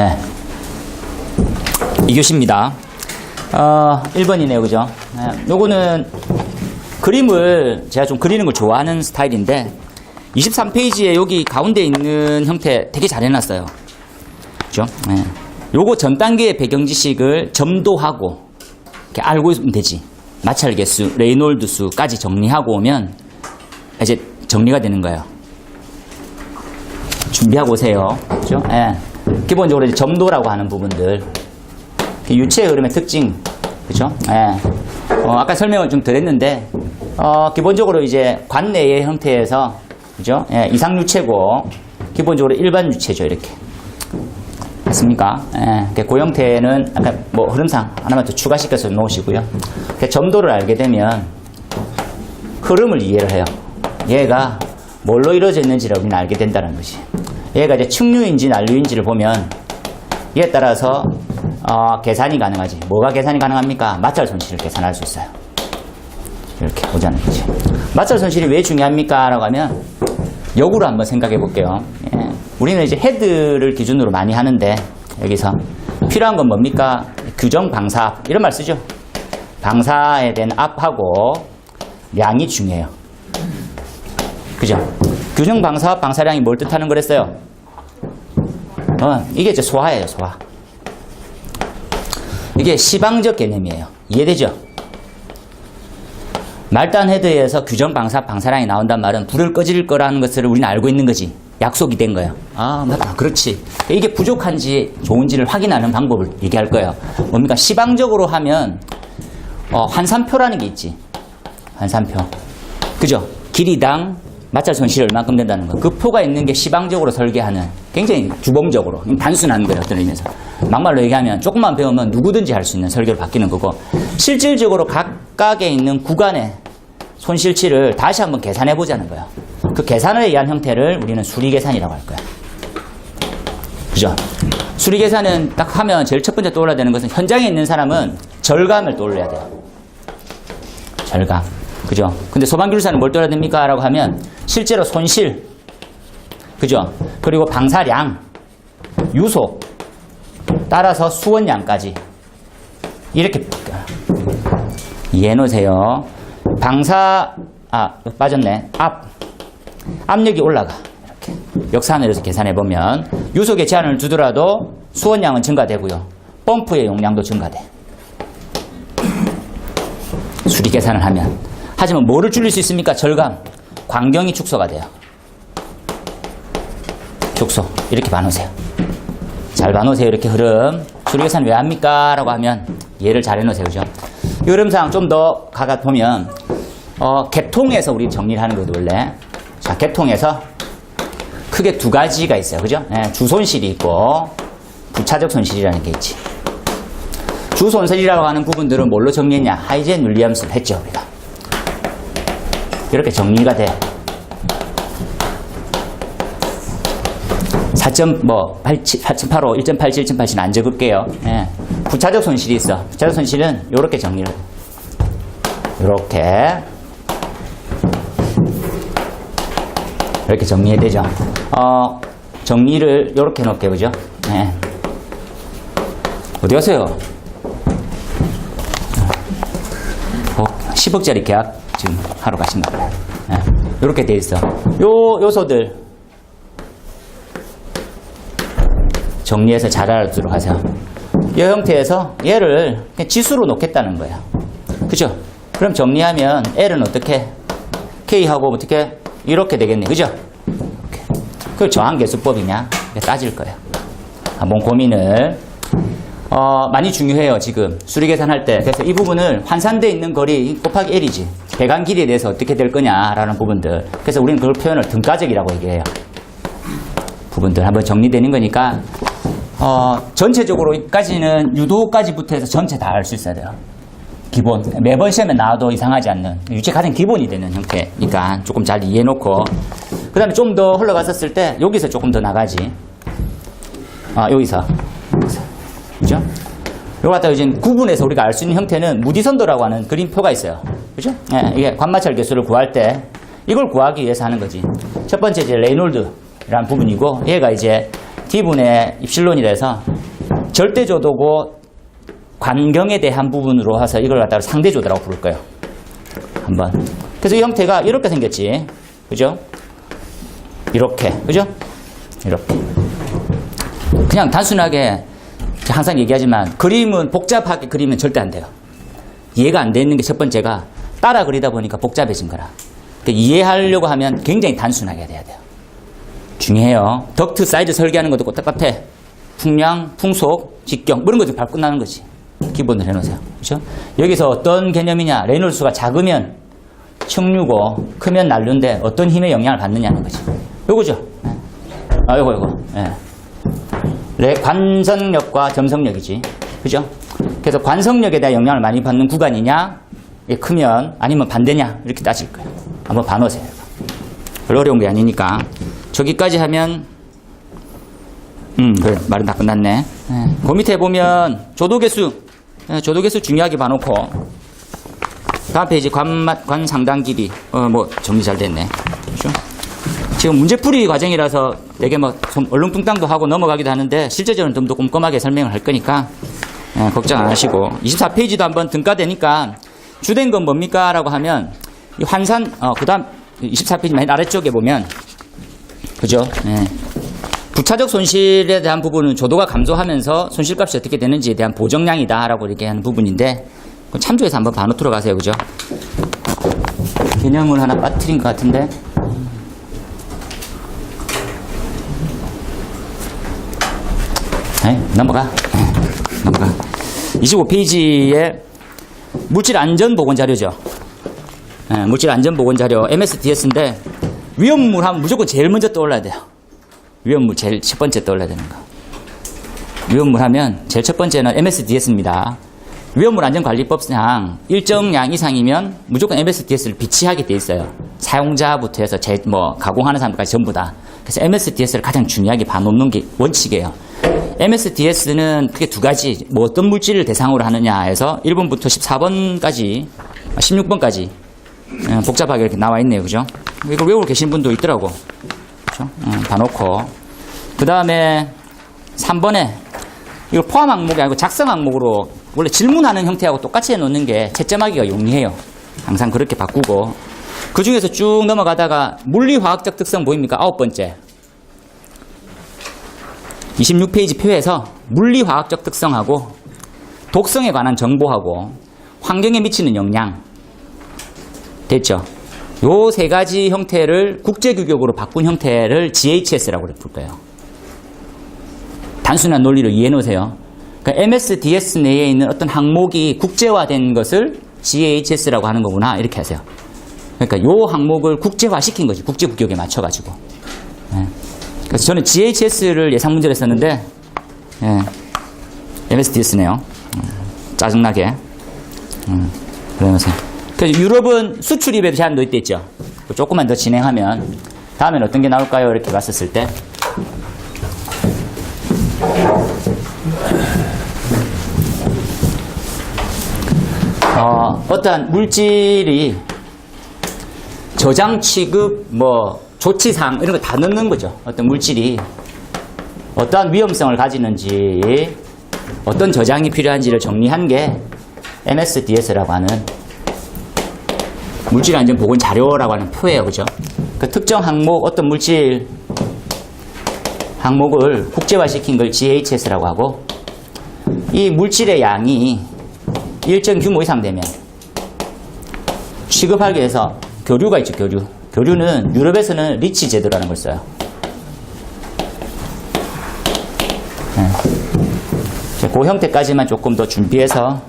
네. 2교시입니다. 1번이네요. 그죠? 네. 요거는 그림을 제가 좀 그리는 걸 좋아하는 스타일인데 23페이지에 여기 가운데 있는 형태 되게 잘 해놨어요. 그죠? 네. 요거 전 단계의 배경 지식을 점도하고 이렇게 알고 있으면 되지. 마찰 개수, 레이놀드 수까지 정리하고 오면 이제 정리가 되는 거예요. 준비하고 오세요. 그죠? 네. 기본적으로 이제 점도라고 하는 부분들. 유체의 흐름의 특징. 그죠? 네. 아까 설명을 좀 드렸는데, 기본적으로 이제 관내의 형태에서, 그죠? 예, 이상유체고, 기본적으로 일반 유체죠, 이렇게. 맞습니까? 예, 그 형태는 아까 뭐 흐름상 하나만 더 추가시켜서 놓으시고요. 점도를 알게 되면 흐름을 이해를 해요. 얘가 뭘로 이루어져 있는지를 우리는 알게 된다는 거지. 얘가 이제 측류인지 난류인지를 보면 이에 따라서 계산이 가능하지. 뭐가 계산이 가능합니까? 마찰 손실을 계산할 수 있어요. 이렇게 보자는 거지. 마찰 손실이 왜 중요합니까? 라고 하면 역으로 한번 생각해 볼게요. 예. 우리는 이제 헤드를 기준으로 많이 하는데 여기서 필요한 건 뭡니까? 규정 방사압 이런 말 쓰죠. 방사에 대한 압하고 량이 중요해요. 그죠? 규정 방사압 방사량이 뭘 뜻하는 거랬어요? 이게 이제 소화예요. 소화. 이게 시방적 개념이에요. 이해되죠? 말단 헤드에서 규정 방사압 방사량이 나온단 말은 불을 꺼질 거라는 것을 우리는 알고 있는 거지. 약속이 된 거예요. 아, 맞다. 그렇지. 이게 부족한지 좋은지를 확인하는 방법을 얘기할 거예요. 뭡니까? 시방적으로 하면 환산표라는 게 있지. 환산표. 그죠? 길이당 마찰 손실이 얼마큼 된다는 거. 그 표가 있는 게 시방적으로 설계하는 굉장히 주범적으로 단순한 거예요. 어떤 의미에서. 막말로 얘기하면 조금만 배우면 누구든지 할 수 있는 설계로 바뀌는 거고 실질적으로 각각에 있는 구간의 손실치를 다시 한번 계산해 보자는 거예요. 그 계산을 의한 형태를 우리는 수리계산이라고 할 거야. 그죠? 수리계산은 딱 하면 제일 첫 번째 떠올라야 되는 것은 현장에 있는 사람은 절감을 떠올려야 돼요. 절감. 그죠? 근데 소방기술사는 뭘 떠올려야 됩니까? 라고 하면 실제로 손실. 그죠? 그리고 방사량, 유속, 따라서 수원량까지. 이렇게 이해해 놓으세요. 빠졌네. 압력이 올라가. 이렇게. 역산을 계산해보면 유속에 제한을 두더라도 수원량은 증가되고요. 펌프의 용량도 증가돼. 수리 계산을 하면. 하지만 뭐를 줄일 수 있습니까? 절감. 광경이 축소가 돼요. 축소. 이렇게 봐놓으세요. 잘 봐놓으세요. 이렇게 흐름. 수리 계산 왜 합니까? 라고 하면 이해를 잘 해놓으세요. 그죠? 이 흐름상 좀 더 가보면 개통에서 우리 정리를 하는 거죠, 원래. 자, 개통에서 크게 두 가지가 있어요. 그죠? 네, 주손실이 있고 부차적 손실이라는 게 있지. 주손실이라고 하는 부분들은 뭘로 정리했냐? 하이젠 윌리엄슨 했죠, 우리가. 이렇게 정리가 돼. 4.85, 1.87, 1.87 안 적을게요. 네. 부차적 손실이 있어. 부차적 손실은 이렇게 정리를 해. 이렇게 정리해야 되죠. 정리를 이렇게 해놓을게요. 그죠? 네. 어디 가세요? 10억짜리 계약 지금 하러 가신가 봐요. 네. 이렇게 돼 있어. 요소들 정리해서 잘 알아두도록 하세요. 이 형태에서 얘를 그냥 지수로 놓겠다는 거예요. 그죠? 그럼 정리하면 L은 어떻게? K하고 어떻게? 이렇게 되겠네. 그죠? 그걸 저항계수법이냐? 따질 거예요. 한번 고민을. 많이 중요해요, 지금. 수리 계산할 때. 그래서 이 부분을 환산되어 있는 거리 곱하기 L이지. 배관 길이에 대해서 어떻게 될 거냐라는 부분들. 그래서 우리는 그걸 표현을 등가적이라고 얘기해요. 부분들 한번 정리되는 거니까, 전체적으로까지는 유도까지부터 해서 전체 다 알 수 있어야 돼요. 기본. 매번 시험에 나와도 이상하지 않는 유체 가장 기본이 되는 형태니까 조금 잘 이해해놓고 그 다음에 좀 더 흘러갔었을 때 여기서 조금 더 나가지. 여기서. 그죠? 요거 갖다 이제 구분해서 우리가 알 수 있는 형태는 무디선도라고 하는 그림표가 있어요. 그죠? 예, 이게 관마찰 개수를 구할 때 이걸 구하기 위해서 하는 거지. 첫 번째 이제 레이놀드라는 부분이고 얘가 이제 D분의 입실론이 돼서 절대조도고 관경에 대한 부분으로 해서 이걸 갖다가 상대조도라고 부를 거예요. 한번. 그래서 이 형태가 이렇게 생겼지. 그죠? 이렇게. 그죠? 이렇게. 그냥 단순하게 항상 얘기하지만 그림은 복잡하게 그리면 절대 안 돼요. 이해가 안 되는 게 첫 번째가 따라 그리다 보니까 복잡해진 거라. 그러니까 이해하려고 하면 굉장히 단순하게 돼야 돼요. 중요해요. 덕트 사이즈 설계하는 것도 똑같아. 풍량, 풍속, 직경 이런 것들 바로 끝나는 거지. 기본으로 해놓으세요. 그렇죠? 여기서 어떤 개념이냐. 레놀수가 작으면 척류고 크면 난류인데 어떤 힘의 영향을 받느냐는 거지. 요거죠. 요거. 예. 관성력과 점성력이지. 그죠? 그래서 관성력에 대한 영향을 많이 받는 구간이냐, 크면 아니면 반대냐 이렇게 따질 거예요. 한번 봐놓으세요. 별로 어려운 게 아니니까. 저기까지 하면 그래, 말은 다 끝났네. 그 밑에 보면 조도개수 중요하게 봐놓고 다음 페이지 관 상당 길이 뭐 정리 잘 됐네. 그렇죠? 지금 문제풀이 과정이라서 되게 뭐 얼렁뚱땅도 하고 넘어가기도 하는데 실제적으로는 좀 더 꼼꼼하게 설명을 할 거니까 걱정 안 하시고 24페이지도 한번 등가되니까 주된 건 뭡니까? 라고 하면 이 환산 그 다음 24페이지 맨 아래쪽에 보면 그죠? 부차적 손실에 대한 부분은 조도가 감소하면서 손실값이 어떻게 되는지에 대한 보정량이다 라고 이렇게 하는 부분인데 참조해서 한번 봐놓도록 하세요. 그죠? 개념을 하나 빠뜨린 것 같은데 넘어가. 25페이지에 물질 안전 보건 자료죠. 물질 안전 보건 자료 MSDS인데 위험물 하면 무조건 제일 먼저 떠올라야 돼요. 위험물 제일 첫 번째 떠올라야 되는 거. 위험물 하면 제일 첫 번째는 MSDS입니다. 위험물 안전관리법상 일정량 이상이면 무조건 MSDS를 비치하게 돼 있어요. 사용자부터 해서 가공하는 사람까지 전부 다. 그래서 MSDS를 가장 중요하게 봐놓는 게 원칙이에요. MSDS는 크게 두 가지, 어떤 물질을 대상으로 하느냐 해서 1번부터 14번까지, 16번까지 복잡하게 이렇게 나와 있네요. 그죠? 이걸 외우고 계신 분도 있더라고. 그죠? 봐놓고. 그 다음에 3번에 이걸 포함 항목이 아니고 작성 항목으로 원래 질문하는 형태하고 똑같이 해놓는 게 채점하기가 용이해요. 항상 그렇게 바꾸고. 그 중에서 쭉 넘어가다가 물리화학적 특성 보입니까? 9번째. 26페이지 표에서 물리화학적 특성하고 독성에 관한 정보하고 환경에 미치는 영향 됐죠? 요 세 가지 형태를 국제규격으로 바꾼 형태를 GHS라고 부를 거예요. 단순한 논리를 이해해 놓으세요. 그러니까 MSDS 내에 있는 어떤 항목이 국제화된 것을 GHS라고 하는 거구나 이렇게 하세요. 그러니까 요 항목을 국제화시킨 거지. 국제규격에 맞춰가지고. 그래서 저는 GHS를 예상 문제를 했었는데 MSDS네요. 짜증나게. 그러면서 그래서 유럽은 수출입에 제한도 있댔죠. 조금만 더 진행하면 다음엔 어떤 게 나올까요? 이렇게 봤었을 때 어떠한 물질이 저장 취급 조치사항 이런 거 다 넣는 거죠. 어떤 물질이 어떠한 위험성을 가지는지 어떤 저장이 필요한지를 정리한 게 MSDS라고 하는 물질 안전 보건 자료라고 하는 표예요. 그죠? 그 특정 항목 어떤 물질 항목을 국제화시킨 걸 GHS라고 하고 이 물질의 양이 일정 규모 이상 되면 취급하기 위해서 교류가 있죠. 교류는 유럽에서는 리치 제도라는 걸 써요. 그 형태까지만 조금 더 준비해서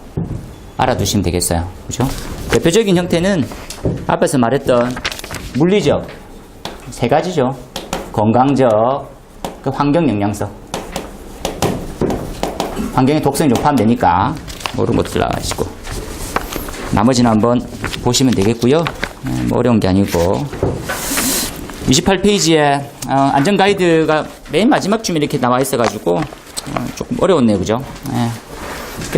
알아두시면 되겠어요. 그죠? 대표적인 형태는 앞에서 말했던 물리적 세 가지죠. 건강적, 그 환경 영향성. 환경에 독성이 좀 포함되니까 이런 것들 나가시고 나머지는 한번 보시면 되겠고요. 뭐 어려운 게 아니고 28페이지에 안전 가이드가 맨 마지막 쯤에 이렇게 나와 있어가지고 조금 어려웠네요. 그죠?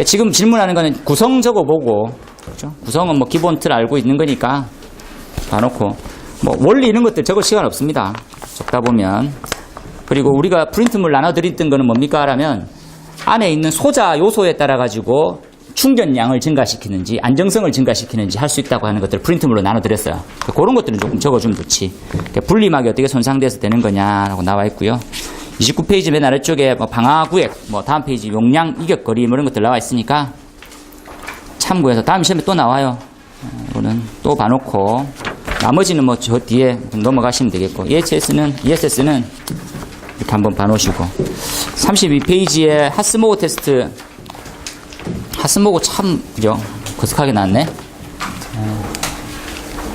지금 질문하는 거는 구성 적어보고 그죠? 구성은 뭐 기본 틀 알고 있는 거니까 봐놓고 뭐 원리 이런 것들 적을 시간 없습니다. 적다 보면. 그리고 우리가 프린트물 나눠드렸던 거는 뭡니까? 라면 안에 있는 소자 요소에 따라 가지고 충전량을 증가시키는지 안정성을 증가시키는지 할 수 있다고 하는 것들을 프린트물로 나눠드렸어요. 그런 것들은 조금 적어주면 좋지. 분리막이 어떻게 손상돼서 되는 거냐라고 나와 있고요. 29페이지 맨 아래쪽에 뭐 방화구획, 뭐 다음 페이지 용량, 이격거리 뭐 이런 것들 나와 있으니까 참고해서 다음 시험에 또 나와요. 이거는 또 봐놓고 나머지는 뭐 저 뒤에 좀 넘어가시면 되겠고 ESS는 이렇게 한번 봐놓으시고 32페이지에 하스모그 테스트 하스모그 참 그죠? 거쓱하게 나왔네.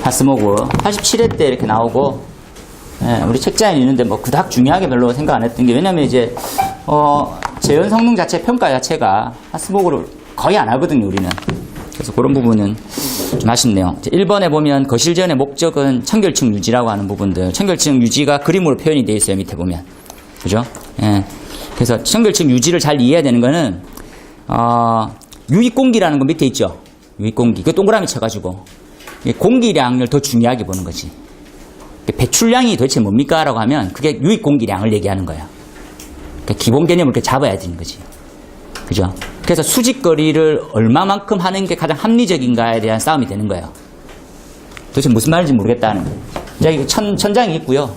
하스모그 87회 때 이렇게 나오고 우리 책자에 있는데 뭐 그닥 중요하게 별로 생각 안 했던 게 왜냐면 이제 재현 성능 자체 평가 자체가 하스모그를 거의 안 하거든요 우리는. 그래서 그런 부분은 좀 아쉽네요. 1번에 보면 거실 재현의 목적은 청결층 유지라고 하는 부분들 청결층 유지가 그림으로 표현이 되어 있어요 밑에 보면 그죠? 그래서 청결층 유지를 잘 이해해야 되는 거는 유입공기라는 거 밑에 있죠. 유입공기. 그 동그라미 쳐가지고 공기량을 더 중요하게 보는 거지. 배출량이 도대체 뭡니까? 라고 하면 그게 유입공기량을 얘기하는 거예요. 그러니까 기본 개념을 이렇게 잡아야 되는 거지. 그죠? 그래서 수직거리를 얼마만큼 하는 게 가장 합리적인가에 대한 싸움이 되는 거예요. 도대체 무슨 말인지 모르겠다는 거예요. 여기 천장이 있고요.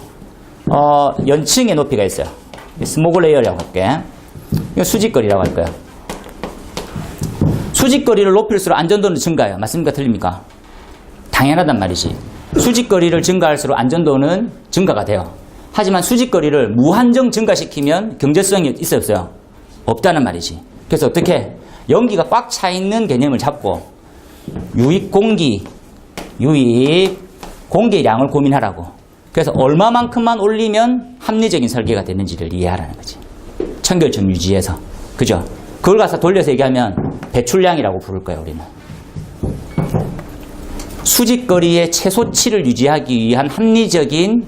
연층의 높이가 있어요. 스모그 레이어라고 할게. 이거 수직거리라고 할 거예요. 수직거리를 높일수록 안전도는 증가해요. 맞습니까? 틀립니까? 당연하단 말이지. 수직거리를 증가할수록 안전도는 증가가 돼요. 하지만 수직거리를 무한정 증가시키면 경제성이 있어요? 없어요? 없다는 말이지. 그래서 어떻게? 연기가 꽉 차 있는 개념을 잡고 유입 공기량을 고민하라고. 그래서 얼마만큼만 올리면 합리적인 설계가 되는지를 이해하라는 거지. 청결층 유지에서. 그죠? 그걸 가서 돌려서 얘기하면 배출량이라고 부를 거예요, 우리는. 수직거리의 최소치를 유지하기 위한 합리적인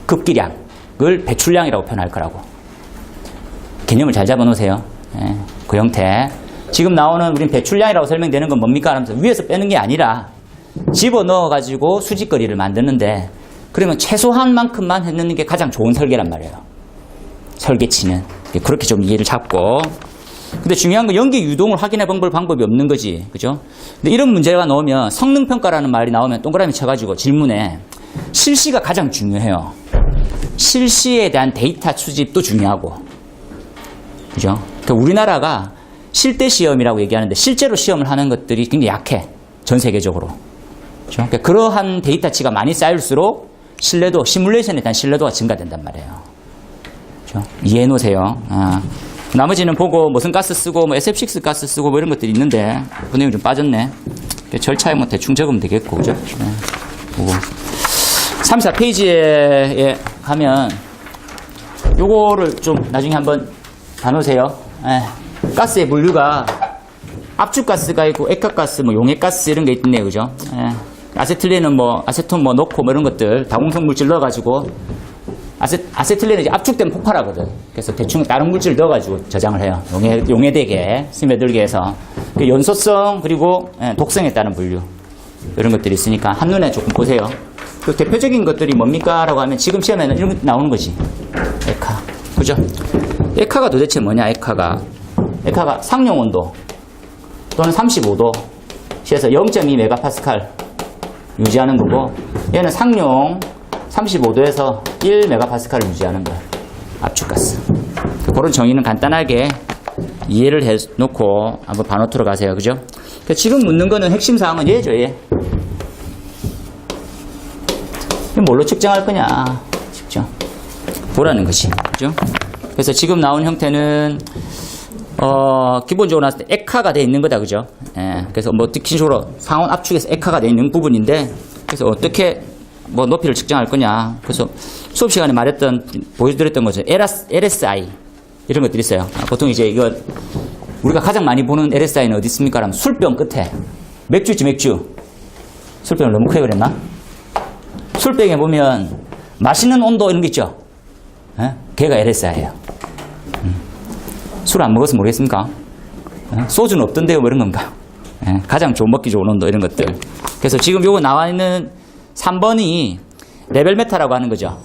급기량을 배출량이라고 표현할 거라고. 개념을 잘 잡아놓으세요. 그 형태. 지금 나오는 우린 배출량이라고 설명되는 건 뭡니까? 하면서 위에서 빼는 게 아니라 집어넣어가지고 수직거리를 만드는데 그러면 최소한 만큼만 해놓는 게 가장 좋은 설계란 말이에요. 설계치는. 그렇게 좀 이해를 잡고. 근데 중요한 건 연기 유동을 확인해 볼 방법이 없는 거지. 그죠? 근데 이런 문제가 나오면 성능평가라는 말이 나오면 동그라미 쳐가지고 질문에 실시가 가장 중요해요. 실시에 대한 데이터 수집도 중요하고. 그죠? 그러니까 우리나라가 실대 시험이라고 얘기하는데 실제로 시험을 하는 것들이 굉장히 약해. 전 세계적으로. 그죠? 그러니까 그러한 데이터치가 많이 쌓일수록 신뢰도, 시뮬레이션에 대한 신뢰도가 증가된단 말이에요. 그죠? 이해해 놓으세요. 나머지는 보고 무슨 가스 쓰고 뭐 SF6 가스 쓰고 뭐 이런 것들이 있는데 그 내용이 좀 빠졌네. 절차에 뭐 대충 적으면 되겠고 그죠? 보고 3, 4페이지에 가면 요거를 좀 나중에 한번 봐놓으세요. 가스의 분류가 압축가스가 있고 액화가스, 뭐 용액가스 이런 게 있네요, 그죠? 아세틸렌은 뭐 아세톤 뭐 넣고 뭐 이런 것들 다공성 물질 넣어가지고 아세틸렌은 이제 압축되면 폭발하거든. 그래서 대충 다른 물질 넣어가지고 저장을 해요. 용해되게 스며들게 해서 그 연소성 그리고 독성에 따른 분류 이런 것들이 있으니까 한눈에 조금 보세요. 그 대표적인 것들이 뭡니까? 라고 하면 지금 시험에는 이런 것 나오는 거지. 액화. 그죠? 액화가 도대체 뭐냐? 액화가 상용 온도 또는 35도 시에서 0.2 메가파스칼 유지하는 거고 얘는 상용 35도에서 1 메가파스칼을 유지하는 거야. 압축가스. 그런 정의는 간단하게 이해를 해놓고 한번 반어투로 가세요. 그죠? 지금 묻는 거는 핵심 사항은 얘죠, 얘. 뭘로 측정할 거냐? 측정. 보라는 것이. 그죠? 그래서 지금 나온 형태는, 기본적으로 나왔을 때 액화가 되어 있는 거다. 그죠? 그래서 뭐 특징적으로 상온 압축에서 액화가 되어 있는 부분인데, 그래서 어떻게 뭐 높이를 측정할 거냐. 그래서 수업 시간에 보여드렸던 거죠. LSI. 이런 것들이 있어요. 보통 이제 이거, 우리가 가장 많이 보는 LSI는 어디 있습니까? 라면 술병 끝에. 맥주 있지, 맥주. 술병을 너무 크게 그랬나? 술병에 보면 마시는 온도 이런 게 있죠? 걔가 LSI예요. 술 안 먹어서 모르겠습니까? 소주는 없던데요, 뭐 이런 건가? 가장 먹기 좋은 온도 이런 것들. 그래서 지금 요거 나와 있는 3번이 레벨 메타라고 하는 거죠.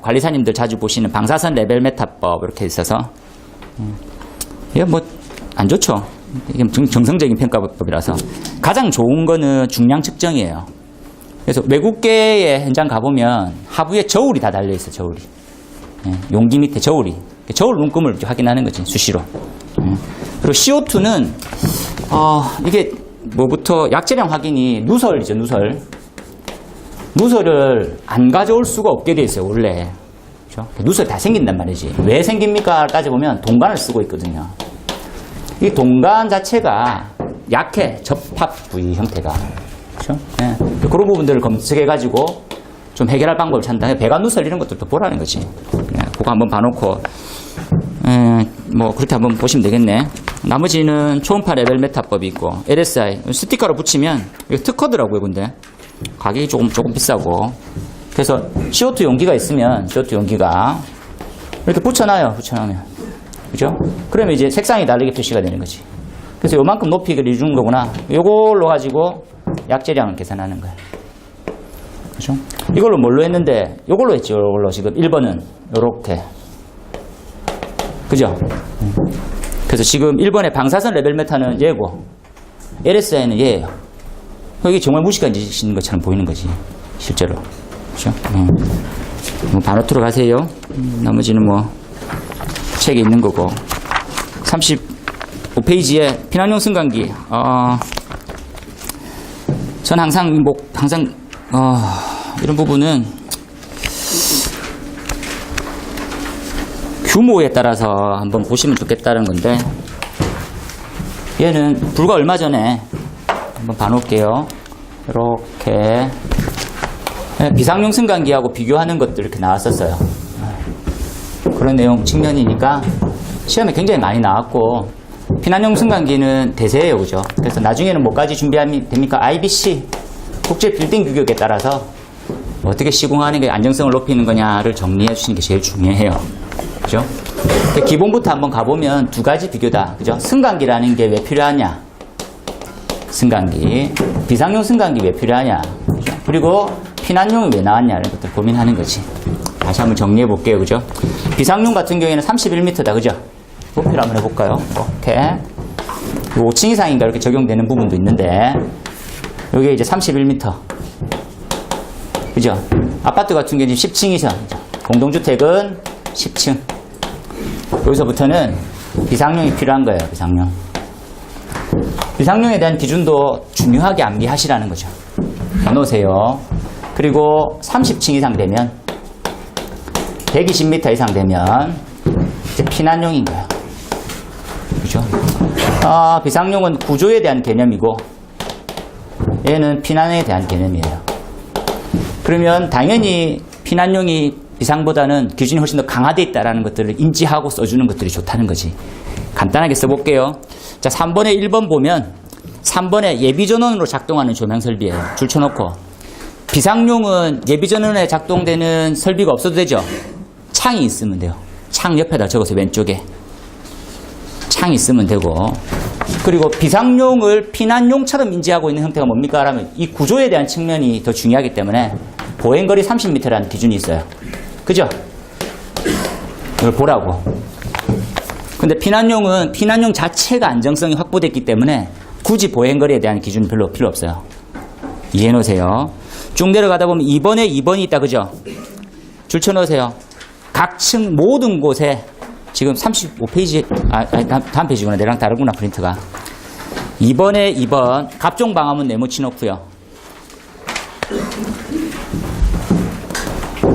관리사님들 자주 보시는 방사선 레벨 메타법 이렇게 있어서 이게 뭐 안 좋죠. 이게 정성적인 평가법이라서 가장 좋은 거는 중량 측정이에요. 그래서 외국계의 현장 가보면 하부에 저울이 다 달려 있어. 저울이. 예, 용기 밑에 저울이. 저울 눈금을 확인하는 거지 수시로. 그리고 CO2는 이게 뭐부터 약재량 확인이 누설이죠. 누설을 안 가져올 수가 없게 돼 있어요. 원래. 그렇죠? 누설이 다 생긴단 말이지. 왜 생깁니까? 따져보면 동관을 쓰고 있거든요. 이 동관 자체가 약해. 접합 부위 형태가. 그렇죠? 네. 그런 부분들을 검색해가지고 좀 해결할 방법을 찾는다. 배관 누설 이런 것들도 보라는 거지. 네. 그거 한번 봐놓고, 뭐, 그렇게 한번 보시면 되겠네. 나머지는 초음파 레벨 메타법이 있고, LSI. 스티커로 붙이면, 이거 특허더라고요, 근데. 가격이 조금 비싸고. 그래서 CO2 용기가 있으면, CO2 용기가 이렇게 붙여놓으면. 그죠? 그러면 이제 색상이 다르게 표시가 되는 거지. 그래서 요만큼 높이를 주는 거구나. 요걸로 가지고 약재량을 계산하는 거야. 그죠? 이걸로 뭘로 했는데, 요걸로 했죠. 요걸로 지금 1번은 요렇게. 그죠? 그래서 지금 1번의 방사선 레벨 메타는 얘고, LSI는 얘예요. 여기 정말 무시가 지시는 것처럼 보이는 거지. 실제로. 그죠? 뭐 바로 들어가세요. 나머지는 뭐, 책에 있는 거고. 35페이지에 피난용 승강기. 전 항상 이런 부분은 규모에 따라서 한번 보시면 좋겠다는 건데, 얘는 불과 얼마 전에 한번 봐놓을게요. 이렇게 비상용 승강기하고 비교하는 것들 이렇게 나왔었어요. 그런 내용 측면이니까 시험에 굉장히 많이 나왔고, 피난용 승강기는 대세예요. 그죠? 그래서 나중에는 뭐까지 준비하면 됩니까? IBC 국제 빌딩 규격에 따라서 어떻게 시공하는 게 안정성을 높이는 거냐를 정리해 주시는 게 제일 중요해요. 그죠? 기본부터 한번 가보면 두 가지 비교다. 그죠? 승강기라는 게 왜 필요하냐? 승강기. 비상용 승강기 왜 필요하냐? 그죠? 그리고 피난용이 왜 나왔냐는 것들 고민하는 거지. 다시 한번 정리해 볼게요. 그죠? 비상용 같은 경우에는 31m다. 그죠? 높이를 한번 해볼까요? 이렇게. 5층 이상인가 이렇게 적용되는 부분도 있는데, 여기 이제 31m. 그죠? 아파트 같은 경우는 10층 이상. 공동주택은 10층. 여기서부터는 비상용이 필요한 거예요. 비상용. 비상용에 대한 기준도 중요하게 암기하시라는 거죠. 해놓으세요. 그리고 30층 이상 되면, 120m 이상 되면 이제 피난용인 거예요. 그죠? 비상용은 구조에 대한 개념이고, 얘는 피난에 대한 개념이에요. 그러면 당연히 피난용이 비상보다는 기준이 훨씬 더 강화되어 있다는 것들을 인지하고 써주는 것들이 좋다는 거지. 간단하게 써볼게요. 자, 3번에 1번 보면 3번에 예비전원으로 작동하는 조명 설비예요. 줄 쳐놓고. 비상용은 예비전원에 작동되는 설비가 없어도 되죠. 창이 있으면 돼요. 창 옆에다 적어서 왼쪽에. 창이 있으면 되고. 그리고 비상용을 피난용처럼 인지하고 있는 형태가 뭡니까? 라면 이 구조에 대한 측면이 더 중요하기 때문에 보행거리 30m라는 기준이 있어요. 그죠? 이걸 보라고. 근데 피난용은 피난용 자체가 안정성이 확보됐기 때문에 굳이 보행거리에 대한 기준이 별로 필요 없어요. 이해해 놓으세요. 쭉 내려가다 보면 2번에 2번이 있다. 그죠? 줄 쳐놓으세요. 각 층 모든 곳에 지금 35페이지, 다음 페이지구나. 내랑 다르구나, 프린트가. 2번에 2번, 갑종 방화문 네모치 놓고요.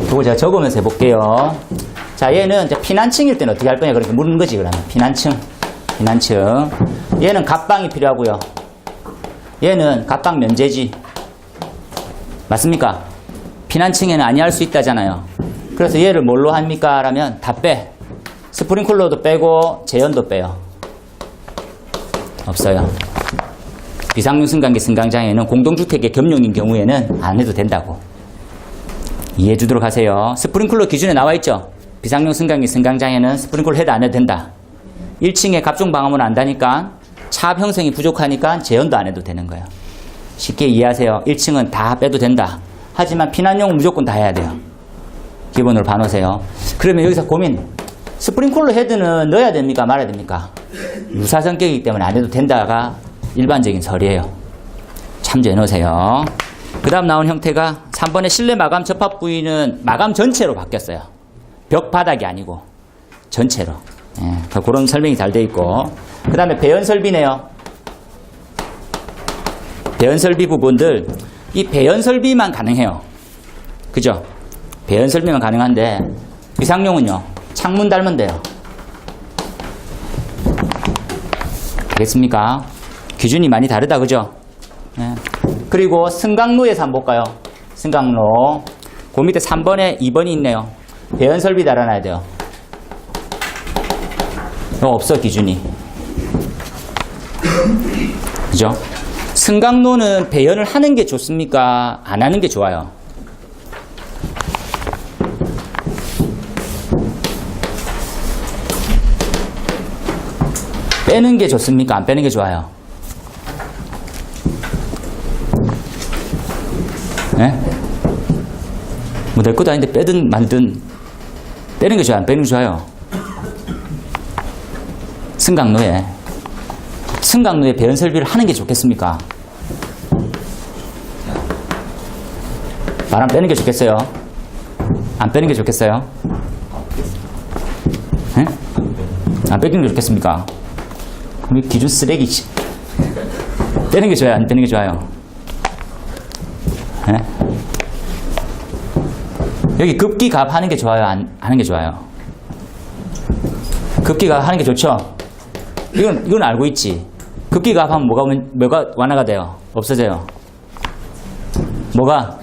그거 제가 적으면서 해볼게요. 자, 얘는 이제 피난층일 때는 어떻게 할 거냐, 그렇게 묻는 거지, 그러면. 피난층. 얘는 갑방이 필요하고요. 얘는 갑방 면제지. 맞습니까? 피난층에는 아니할 수 있다잖아요. 그래서 얘를 뭘로 합니까? 라면 다 빼. 스프링클러도 빼고 제연도 빼요. 없어요. 비상용 승강기 승강장에는 공동주택의 겸용인 경우에는 안 해도 된다고. 이해해 주도록 하세요. 스프링클러 기준에 나와 있죠. 비상용 승강기 승강장에는 스프링클러 해도 안 해도 된다. 1층에 갑종 방화문 안다니까 차압 형성이 부족하니까 제연도 안 해도 되는 거예요. 쉽게 이해하세요. 1층은 다 빼도 된다. 하지만 피난용은 무조건 다 해야 돼요. 기본으로 봐놓으세요. 그러면 여기서 고민. 스프링클러 헤드는 넣어야 됩니까? 말아야 됩니까? 유사 성격이기 때문에 안 해도 된다가 일반적인 설이에요. 참조해 놓으세요. 그 다음 나온 형태가 3번의 실내 마감 접합 부위는 마감 전체로 바뀌었어요. 벽 바닥이 아니고 전체로. 예, 그런 설명이 잘 돼 있고. 그 다음에 배연 설비네요. 배연 설비 부분들, 이 배연 설비만 가능해요. 그죠? 배연 설비만 가능한데 비상용은요, 창문 달면 돼요. 알겠습니까? 기준이 많이 다르다, 그죠? 예. 그리고 승강로에서 한번 볼까요? 승강로. 그 밑에 3번에 2번이 있네요. 배연 설비 달아놔야 돼요. 이거 없어, 기준이. 그죠? 승강로는 배연을 하는 게 좋습니까? 안 하는 게 좋아요? 빼는 게 좋습니까? 안 빼는 게 좋아요? 예? 뭐 내 것도 아닌데 빼든 말든 빼는 게 좋아요? 안 빼는 게 좋아요? 승강로에 배연 설비를 하는 게 좋겠습니까? 바람 빼는 게 좋겠어요? 안 빼는 게 좋겠어요? 예? 안 빼는 게 좋겠습니까? 그럼 기준 쓰레기지. 빼는 게 좋아요? 안 빼는 게 좋아요? 예? 여기 급기갑 하는 게 좋아요? 안 하는 게 좋아요? 급기갑 하는 게 좋죠? 이건 알고 있지. 급기갑 하면 뭐가 완화가 돼요? 없어져요? 뭐가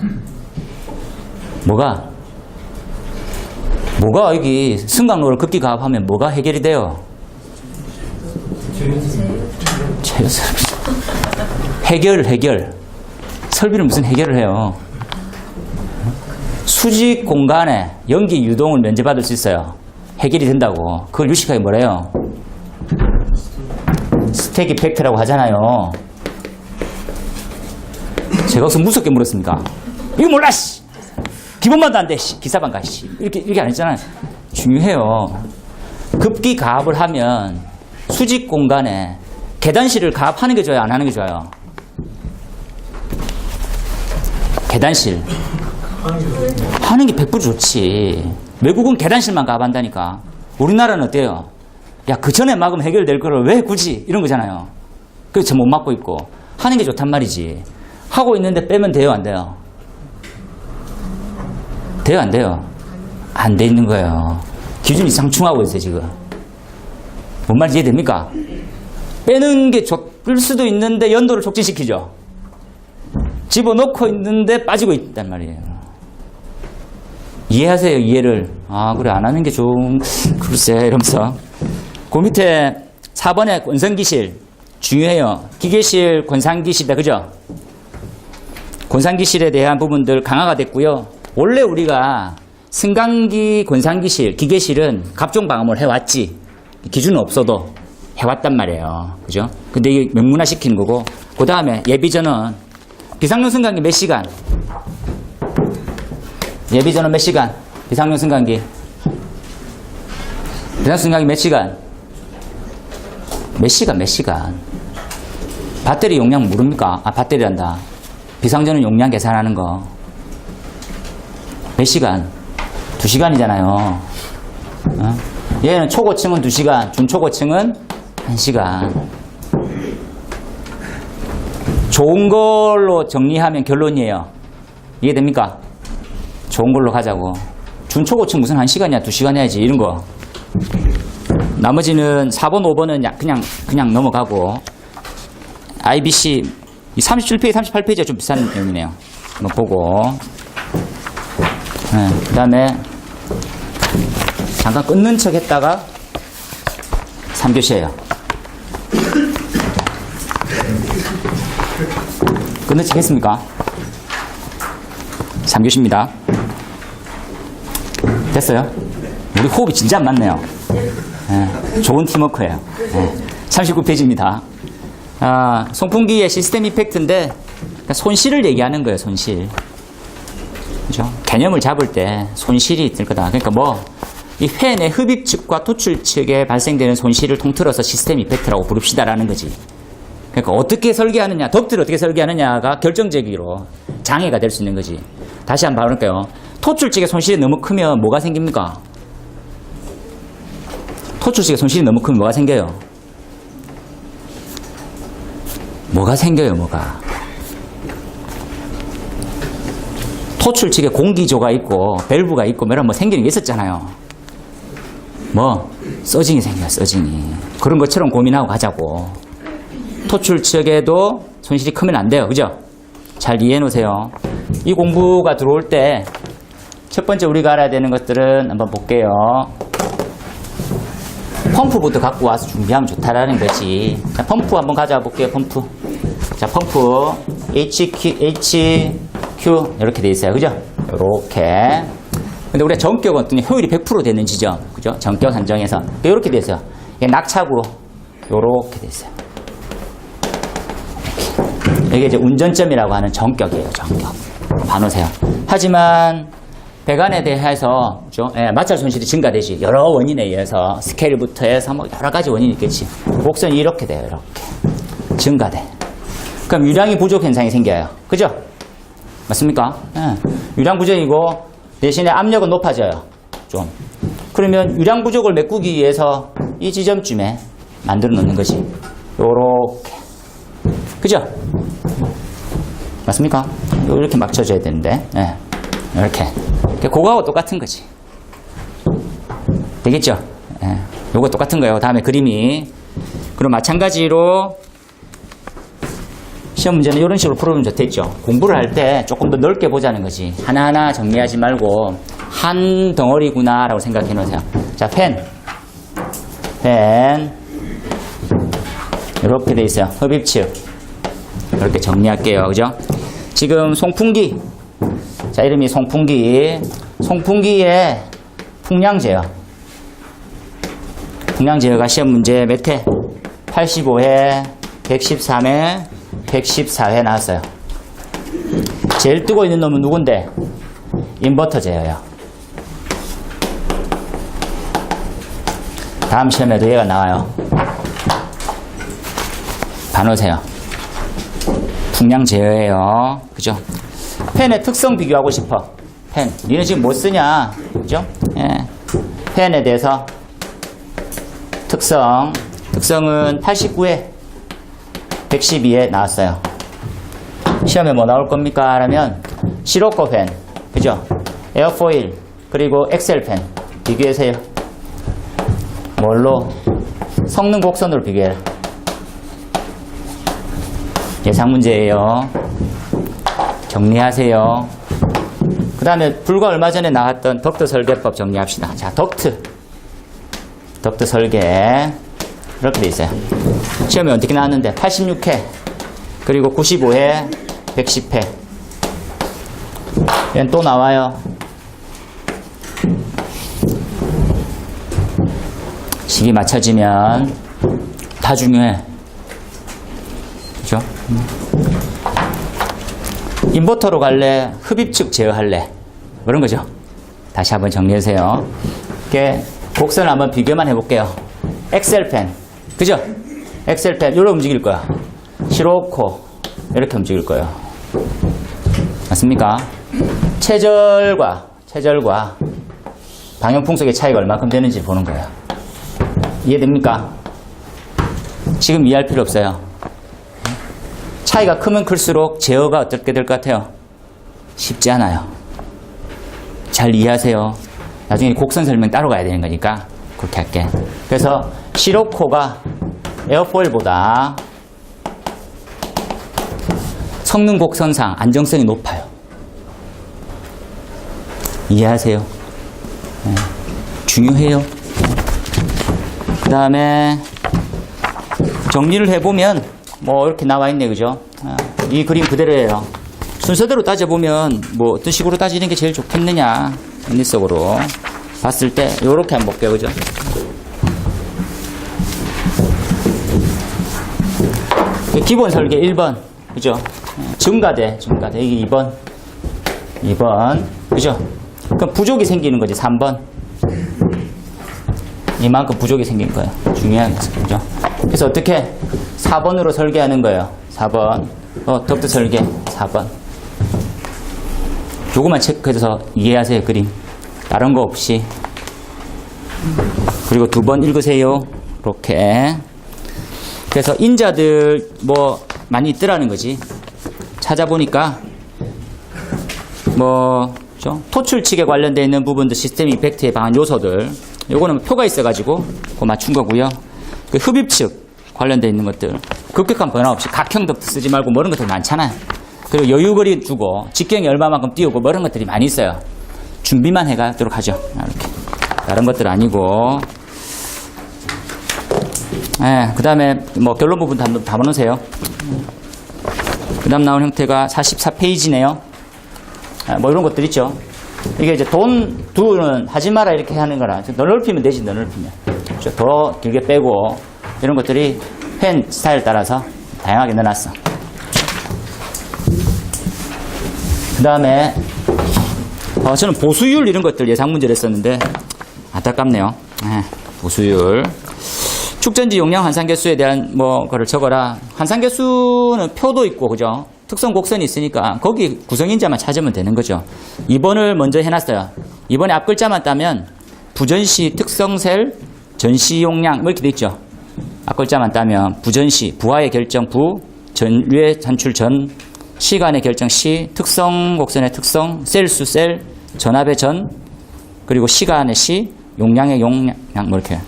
여기 승강로를 급기갑 하면 뭐가 해결이 돼요? 제어 설비. 해결. 설비는 무슨 해결을 해요? 수직 공간에 연기 유동을 면제받을 수 있어요. 해결이 된다고. 그걸 유식하게 뭐래요? 스택 이펙트라고 하잖아요. 제가 무슨 무섭게 물었습니까? 이거 몰라, 씨! 기본반도 안 돼, 씨! 기사반 가, 씨! 이렇게 안 했잖아요. 중요해요. 급기 가압을 하면 수직 공간에 계단실을 가압하는 게 좋아요? 안 하는 게 좋아요? 계단실. 하는 게 100% 좋지. 외국은 계단실만 가압한다니까. 우리나라는 어때요? 야, 그 전에 막으면 해결될 거를 왜 굳이? 이런 거잖아요. 그래서 못 막고 있고. 하는 게 좋단 말이지. 하고 있는데 빼면 돼요, 안 돼요? 돼요, 안 돼요? 안 돼 있는 거예요. 기준이 상충하고 있어요, 지금. 뭔 말인지 이해됩니까? 빼는 게 좋을 수도 있는데 연도를 촉진시키죠. 집어넣고 있는데 빠지고 있단 말이에요. 이해하세요, 이해를. 아, 그래, 안 하는 게 좀, 글쎄, 이러면서. 그 밑에 4번에 권선기실. 중요해요. 기계실, 권상기실이다, 그죠? 권상기실에 대한 부분들 강화가 됐고요. 원래 우리가 승강기, 권상기실, 기계실은 갑종 방음을 해왔지. 기준은 없어도 해왔단 말이에요. 그죠? 근데 이게 명문화 시키는 거고. 그 다음에 예비전은 비상용 승강기 몇 시간? 예비전은 몇 시간? 비상용 승강기. 비상용 승강기 몇 시간? 몇 시간? 배터리 용량 모릅니까? 아, 배터리란다. 비상전은 용량 계산하는 거. 몇 시간? 2시간이잖아요. 어? 얘는 초고층은 2시간, 중초고층은 1시간. 좋은 걸로 정리하면 결론이에요. 이해됩니까? 좋은 걸로 가자고. 중초고층 무슨 1시간이야, 2시간 해야지, 이런 거. 나머지는 4번, 5번은 그냥 넘어가고. IBC, 37페이지, 38페이지가 좀 비싼 내용이네요. 한번 보고. 네, 그 다음에 잠깐 끊는 척 했다가 3교시에요. 끊는 척 했습니까? 3교시입니다. 됐어요? 우리 호흡이 진짜 안 맞네요. 네, 좋은 팀워크예요. 네, 39페이지입니다. 아, 송풍기의 시스템 이펙트인데 손실을 얘기하는 거예요. 손실. 그죠? 개념을 잡을 때 손실이 있을 거다. 그러니까 뭐 이 팬의 흡입 측과 토출 측에 발생되는 손실을 통틀어서 시스템 이펙트라고 부릅시다라는 거지. 그러니까 어떻게 설계하느냐, 덕트를 어떻게 설계하느냐가 결정적으로 장애가 될 수 있는 거지. 다시 한번 봐볼까요? 토출 측의 손실이 너무 크면 뭐가 생깁니까? 토출 측의 손실이 너무 크면 뭐가 생겨요? 뭐가 생겨요, 뭐가? 토출 측에 공기조가 있고 밸브가 있고 뭐 생기는 게 있었잖아요. 뭐 서징이 생겨요, 서징이. 그런 것처럼 고민하고 가자고. 토출 측에도 손실이 크면 안 돼요, 그죠? 잘 이해해 놓으세요. 이 공부가 들어올 때 첫 번째 우리가 알아야 되는 것들은 한번 볼게요. 펌프부터 갖고 와서 준비하면 좋다라는 거지. 자, 펌프 한번 가져와 볼게요, 펌프. 자, 펌프 HQ 이렇게 돼 있어요, 그죠? 이렇게. 근데 우리가 전격은 어떤 효율이 100% 되는 지점, 그죠? 전격 산정에서 이렇게 돼 있어요. 이게 낙차구로 이렇게 돼 있어요. 이게 이제 운전점이라고 하는 전격이에요, 전격. 봐놓으세요. 하지만 배관에 대해서 그죠? 예, 마찰 손실이 증가되지. 여러 원인에 의해서 스케일부터 해서 뭐 여러 가지 원인이 있겠지. 곡선이 이렇게 돼요, 이렇게 증가돼. 그럼 유량이 부족 현상이 생겨요, 그죠? 맞습니까? 예. 유량 부족이고 대신에 압력은 높아져요, 좀. 그러면 유량 부족을 메꾸기 위해서 이 지점쯤에 만들어 놓는 거지. 요렇게. 그죠? 맞습니까? 이렇게 맞춰줘야 되는데, 예. 이렇게. 그거하고 똑같은 거지. 되겠죠? 예. 요거 똑같은 거예요. 다음에 그림이. 그럼 마찬가지로 시험 문제는 이런 식으로 풀어보면 좋겠죠. 공부를 할 때 조금 더 넓게 보자는 거지. 하나하나 정리하지 말고 한 덩어리구나 라고 생각해 놓으세요. 자, 팬 이렇게 돼 있어요. 흡입측 이렇게 정리할게요, 그죠? 지금 송풍기, 자, 이름이 송풍기의 풍량 제어. 풍량 제어가 시험 문제 몇 회? 85회, 113회, 114회 나왔어요. 제일 뜨고 있는 놈은 누군데? 인버터 제어요. 다음 시험에도 얘가 나와요. 봐놓으세요. 풍량 제어예요. 그죠? 펜의 특성 비교하고 싶어. 펜. 니는 지금 못 쓰냐? 그죠? 예. 펜에 대해서 특성은 89회, 112에 나왔어요. 시험에 뭐 나올 겁니까? 라면 시로코 펜, 그죠? 에어포일, 그리고 엑셀 펜 비교하세요. 뭘로? 성능 곡선으로 비교해라. 예상 문제예요. 정리하세요. 그 다음에 불과 얼마 전에 나왔던 덕트 설계법 정리합시다. 자, 덕트 설계 이렇게 돼 있어요. 시험에 어떻게 나왔는데 86회 그리고 95회 110회 얘는 또 나와요. 식이 맞춰지면 다 중요해. 그죠? 인버터로 갈래? 흡입측 제어할래? 그런 거죠. 다시 한번 정리해주세요. 이렇게 곡선을 한번 비교만 해볼게요. 엑셀펜, 그죠? 엑셀펜 이렇게 움직일 거야. 시로코 이렇게 움직일 거예요. 맞습니까? 체절과 방향풍속의 차이가 얼마큼 되는지 보는 거예요. 이해됩니까? 지금 이해할 필요 없어요. 차이가 크면 클수록 제어가 어떻게 될 것 같아요? 쉽지 않아요. 잘 이해하세요. 나중에 곡선 설명 따로 가야 되는 거니까 그렇게 할게. 그래서 시로코가 에어포일보다 성능 곡선상 안정성이 높아요. 이해하세요? 네. 중요해요. 그 다음에 정리를 해보면 뭐 이렇게 나와 있네, 그죠? 이 그림 그대로예요. 순서대로 따져보면 뭐 어떤 식으로 따지는 게 제일 좋겠느냐, 인리석으로 봤을 때 요렇게 한번 볼게요, 그죠? 기본 설계 1번, 그죠? 증가대 이게 2번, 그죠? 그럼 부족이 생기는 거지, 3번. 이만큼 부족이 생긴 거예요. 중요한 거죠. 그래서 어떻게 4번으로 설계하는 거예요. 4번. 덕트 설계 4번. 요거만 체크해서 이해하세요. 그림. 다른 거 없이. 그리고 2번 읽으세요. 이렇게. 그래서 인자들 뭐 많이 있더라는 거지. 찾아보니까 뭐 토출칙에 관련되어 있는 부분들, 시스템 이펙트에 방한 요소들, 요거는 표가 있어가지고 그거 맞춘 거고요. 그 흡입측 관련되어 있는 것들, 급격한 변화 없이 각형 덕트 쓰지 말고 뭐 이런 것들이 많잖아요. 그리고 여유거리 주고 직경이 얼마만큼 띄우고 뭐 이런 것들이 많이 있어요. 준비만 해가도록 하죠. 이렇게. 다른 것들 아니고. 그 다음에 뭐 결론 부분 한번 담아놓으세요. 그 다음 나온 형태가 44페이지네요. 뭐 이런 것들 있죠. 이게 이제 돈 두는 하지 마라 이렇게 하는 거라. 더 넓히면 되지, 더 넓히면. 더 길게 빼고 이런 것들이 펜 스타일 따라서 다양하게 넣어놨어. 그 다음에 저는 보수율 이런 것들 예상 문제를 했었는데 안타깝네요. 보수율. 축전지 용량 환산계수에 대한 뭐 거를 적어라. 환산계수는 표도 있고 그죠? 특성 곡선이 있으니까 거기 구성인자만 찾으면 되는 거죠. 2번을 먼저 해놨어요. 2번에 앞 글자만 따면 부전시 특성셀 전시 용량 뭐 이렇게 돼 있죠. 앞 글자만 따면 부전시 부하의 결정 부, 전류의 산출 전, 시간의 결정 시, 특성 곡선의 특성, 셀수 셀, 전압의 전, 그리고 시간의 시, 용량의 용량 뭐 이렇게.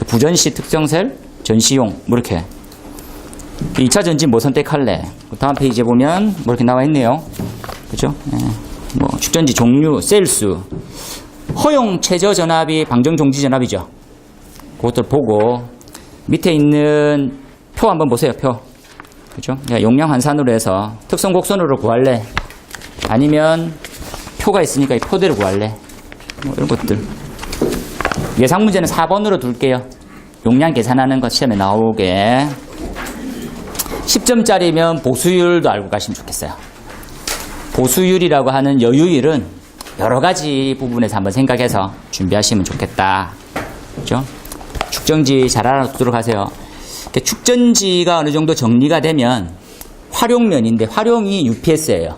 부전시 특성셀 전시용 뭐 이렇게. 2차 전지 뭐 선택할래? 다음 페이지에 보면 뭐 이렇게 나와 있네요. 그죠? 뭐 축전지 종류, 셀수, 허용 최저 전압이 방정 종지 전압이죠. 그것들 보고 밑에 있는 표 한번 보세요. 표. 그죠? 용량 환산으로 해서 특성 곡선으로 구할래? 아니면 표가 있으니까 이 표대로 구할래? 뭐 이런 것들. 예상 문제는 4번으로 둘게요. 용량 계산하는 것 시험에 나오게. 10점짜리면 보수율도 알고 가시면 좋겠어요. 보수율이라고 하는 여유율은 여러 가지 부분에서 한번 생각해서 준비하시면 좋겠다. 그죠? 축전지 잘 알아두도록 하세요. 축전지가 어느 정도 정리가 되면 활용면인데 활용이 UPS예요.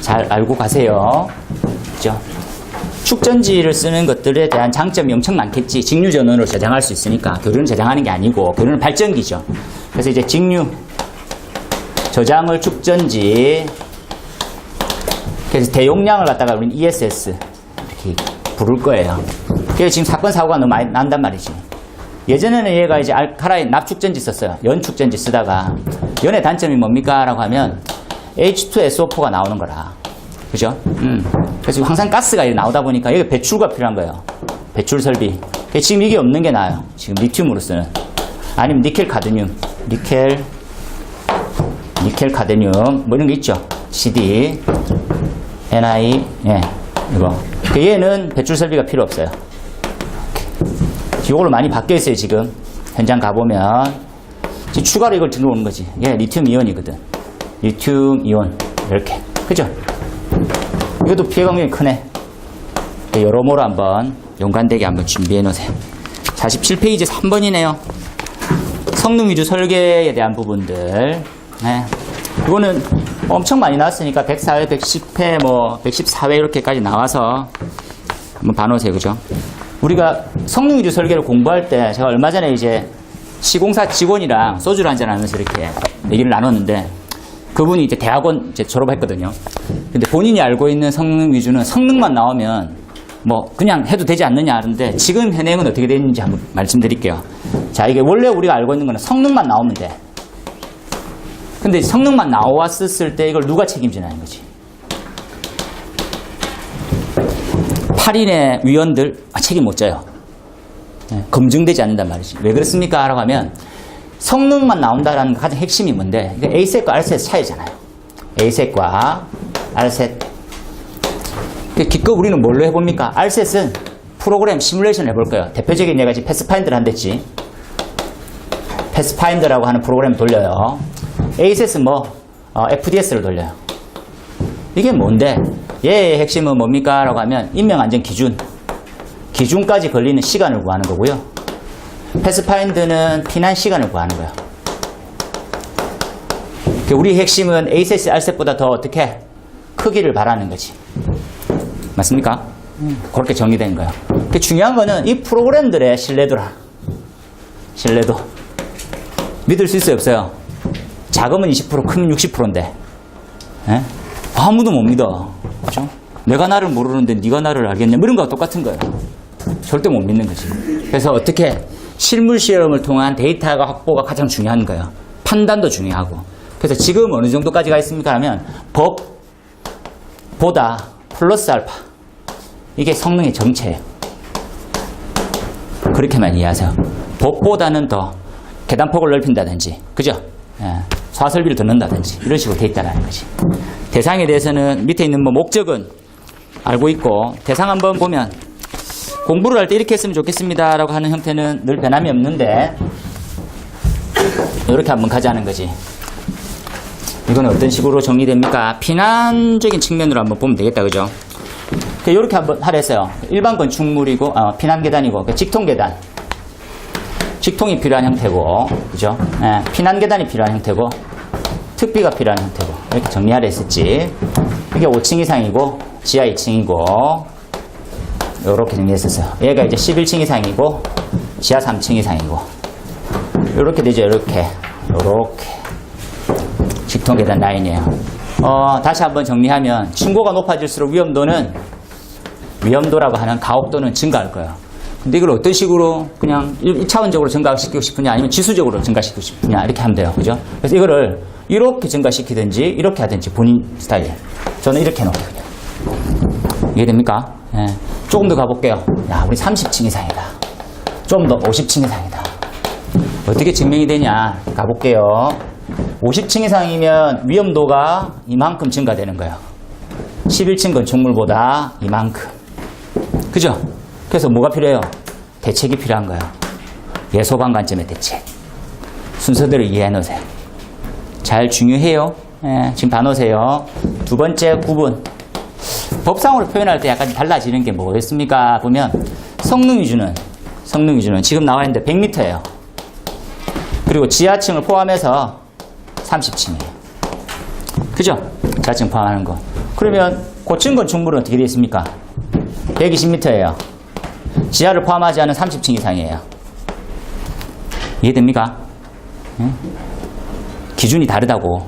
잘 알고 가세요. 그죠? 축전지를 쓰는 것들에 대한 장점이 엄청 많겠지. 직류 전원으로 저장할 수 있으니까. 교류는 저장하는 게 아니고 교류는 발전기죠. 그래서 이제 직류 저장을 축전지, 그래서 대용량을 갖다가 우리는 ESS 이렇게 부를 거예요. 그래서 지금 사건 사고가 너무 많이 난단 말이지. 예전에는 얘가 이제 알카라인 납축전지 썼어요. 연축전지 쓰다가 연의 단점이 뭡니까? 라고 하면 H2SO4가 나오는 거라. 그죠? 그래서 항상 가스가 나오다 보니까 여기 배출구가 필요한 거예요. 배출 설비. 지금 이게 없는 게 나아요. 지금 리튬으로 쓰는. 아니면 니켈 카드뮴. 니켈 카드뮴. 뭐 이런 게 있죠. CD, NI, 이거. 얘는 배출 설비가 필요 없어요. 이걸로 많이 바뀌어 있어요, 지금. 현장 가보면. 지금 추가로 이걸 들어오는 거지. 리튬 이온이거든. 리튬 이온. 이렇게. 그죠? 이것도 피해 강력이 크네. 여러모로 한번 용감되게 한번 준비해 놓으세요. 47페이지 3번이네요. 성능 위주 설계에 대한 부분들. 이거는 엄청 많이 나왔으니까 104회, 110회, 뭐 114회 이렇게까지 나와서 한번 봐놓으세요. 그죠? 우리가 성능 위주 설계를 공부할 때 제가 얼마 전에 이제 시공사 직원이랑 소주를 한잔 하면서 이렇게 얘기를 나눴는데 그분이 이제 대학원 이제 졸업했거든요. 근데 본인이 알고 있는 성능 위주는 성능만 나오면 뭐 그냥 해도 되지 않느냐 하는데 지금 현행은 어떻게 되는지 한번 말씀드릴게요. 자, 이게 원래 우리가 알고 있는 거는 성능만 나오면 돼. 근데 성능만 나왔을 때 이걸 누가 책임지냐는 거지. 8인의 위원들 책임 못 져요. 검증되지 않는단 말이지. 왜 그렇습니까? 라고 하면 성능만 나온다는 가장 핵심이 뭔데? 이게 A셋과 R셋 차이잖아요. A셋과 R셋. 기껏 우리는 뭘로 해봅니까? R셋은 프로그램 시뮬레이션을 해볼 거예요. 대표적인 예가 지금 패스파인더를 한댔지. 패스파인더라고 하는 프로그램을 돌려요. A셋은 뭐 FDS를 돌려요. 이게 뭔데? 얘의 핵심은 뭡니까? 라고 하면 인명안전 기준. 기준까지 걸리는 시간을 구하는 거고요. 패스파인드는 피난 시간을 구하는 거예요. 우리 핵심은 A셋이 R셋보다 더 어떻게 크기를 바라는 거지. 맞습니까? 그렇게 정리된 거예요. 중요한 거는 이 프로그램들의 신뢰도라. 신뢰도. 믿을 수 있어요, 없어요? 작으면 20%, 크면 60%인데. 예? 아무도 못 믿어. 그죠? 내가 나를 모르는데 네가 나를 알겠냐? 이런 거와 똑같은 거예요. 절대 못 믿는 거지. 그래서 어떻게 실물 시험을 통한 데이터가 확보가 가장 중요한 거예요. 판단도 중요하고. 그래서 지금 어느 정도까지 가 있습니까? 하면 법보다 플러스 알파. 이게 성능의 정체예요. 그렇게만 이해하세요. 법보다는 더 계단폭을 넓힌다든지, 그죠? 예. 사설비를 더 넣는다든지 이런 식으로 돼 있다는 거지. 대상에 대해서는 밑에 있는 뭐 목적은 알고 있고, 대상 한번 보면 공부를 할 때 이렇게 했으면 좋겠습니다 라고 하는 형태는 늘 변함이 없는데, 이렇게 한번 가자는 거지. 이건 어떤 식으로 정리됩니까? 피난적인 측면으로 한번 보면 되겠다, 그죠? 이렇게 한번 하라 했어요. 일반 건축물이고, 피난 계단이고, 직통 계단. 직통이 필요한 형태고, 그죠? 예, 피난 계단이 필요한 형태고, 특비가 필요한 형태고, 이렇게 정리하라 했었지. 이게 5층 이상이고, 지하 2층이고, 이렇게 정리했었어요. 얘가 이제 11층 이상이고, 지하 3층 이상이고, 이렇게 되죠, 이렇게. 직통 계단 라인이에요. 다시 한번 정리하면, 층고가 높아질수록 위험도라고 하는 가혹도는 증가할 거예요. 근데 이걸 어떤 식으로 그냥 1차원적으로 증가시키고 싶으냐, 아니면 지수적으로 증가시키고 싶으냐, 이렇게 하면 돼요. 그죠? 그래서 이거를 이렇게 증가시키든지, 이렇게 하든지 본인 스타일. 저는 이렇게 해놓거든요. 이해됩니까? 예. 조금 더 가볼게요. 야, 우리 30층 이상이다. 좀 더 50층 이상이다. 어떻게 증명이 되냐? 가볼게요. 50층 이상이면 위험도가 이만큼 증가되는 거예요. 11층 건축물보다 이만큼. 그죠? 그래서 뭐가 필요해요? 대책이 필요한 거예요. 예소방 관점의 대책. 순서대로 이해해 놓으세요. 잘 중요해요. 예, 지금 봐놓으세요. 두 번째 구분. 법상으로 표현할 때 약간 달라지는 게 뭐겠습니까? 보면 성능 위주는 지금 나와 있는데 100m예요. 그리고 지하층을 포함해서 30층이에요. 그죠? 지하층 포함하는 거. 그러면 고층 건축물은 어떻게 되어 있습니까? 120m예요. 지하를 포함하지 않은 30층 이상이에요. 이해됩니까? 응? 기준이 다르다고.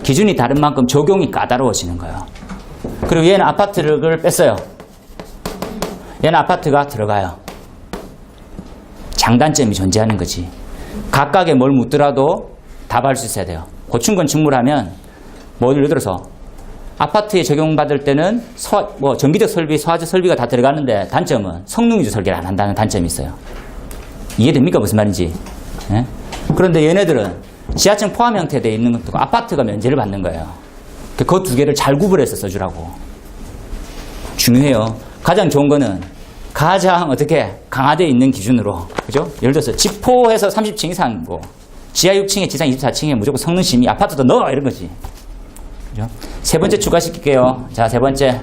기준이 다른 만큼 적용이 까다로워지는 거예요. 그리고 얘는 아파트를 뺐어요. 얘는 아파트가 들어가요. 장단점이 존재하는 거지. 각각에 뭘 묻더라도 답할 수 있어야 돼요. 고층 건축물 하면 뭐 예를 들어서 아파트에 적용받을 때는 전기적 설비, 소화적 설비가 다 들어가는데 단점은 성능 위주 설계를 안 한다는 단점이 있어요. 이해됩니까? 무슨 말인지. 예? 그런데 얘네들은 지하층 포함 형태되어 있는 것도 아파트가 면제를 받는 거예요. 그 두 개를 잘 구분해서 써주라고. 중요해요. 가장 좋은 거는 가장 어떻게 강화되어 있는 기준으로. 그죠? 예를 들어서 지포해서 30층 이상이고 지하 6층에 지상 24층에 무조건 성능 심의 아파트도 넣어 이런 거지. 그죠? 세 번째 추가시킬게요. 자, 세 번째.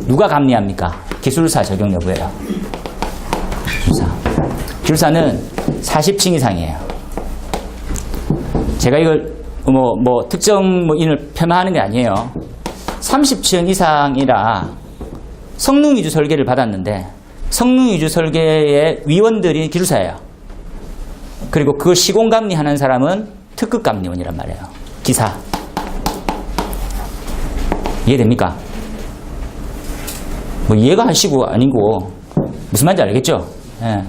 누가 감리합니까? 기술사 적용 여부예요. 기술사는 40층 이상이에요. 제가 이걸 특정 인을 폄하하는 게 아니에요. 30층 이상이라 성능 위주 설계를 받았는데 성능 위주 설계의 위원들이 기술사예요. 그리고 그걸 시공 감리하는 사람은 특급 감리원이란 말이에요. 기사. 이해됩니까? 이해가 하시고 아니고 무슨 말인지 알겠죠? 예.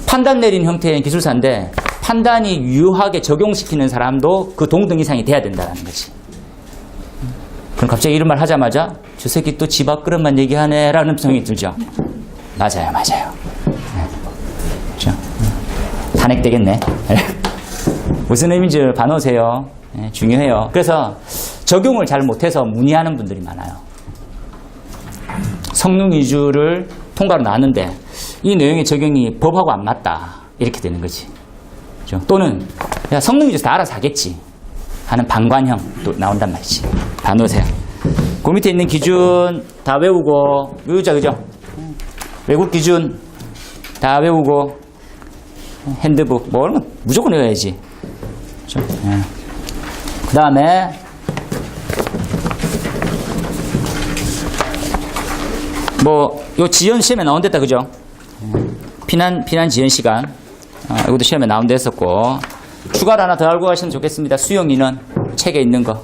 판단 내린 형태의 기술사인데 판단이 유효하게 적용시키는 사람도 그 동등 이상이 돼야 된다는 거지. 그럼 갑자기 이런 말 하자마자 저 새끼 또 집 앞그릇만 얘기하네 라는 성이 들죠. 맞아요. 네. 그렇죠? 탄핵되겠네. 무슨 의미인지 봐놓으세요. 네, 중요해요. 그래서 적용을 잘 못해서 문의하는 분들이 많아요. 성능 위주를 통과로 나왔는데 이 내용의 적용이 법하고 안 맞다. 이렇게 되는 거지. 그렇죠? 또는 야, 성능 위주에서 다 알아서 하겠지 하는 방관형 또 나온단 말이지. 봐놓으세요. 그 밑에 있는 기준 다 외우고 외우자, 그죠? 외국 기준 다 외우고 핸드북 뭐 이런 거 무조건 외워야지. 그렇죠? 예. 그 다음에 뭐 요 지연 시험에 나온댔다 그죠? 피난 지연 시간 이것도 시험에 나온다 했었고 추가로 하나 더 알고 가시면 좋겠습니다. 수영이는 책에 있는 거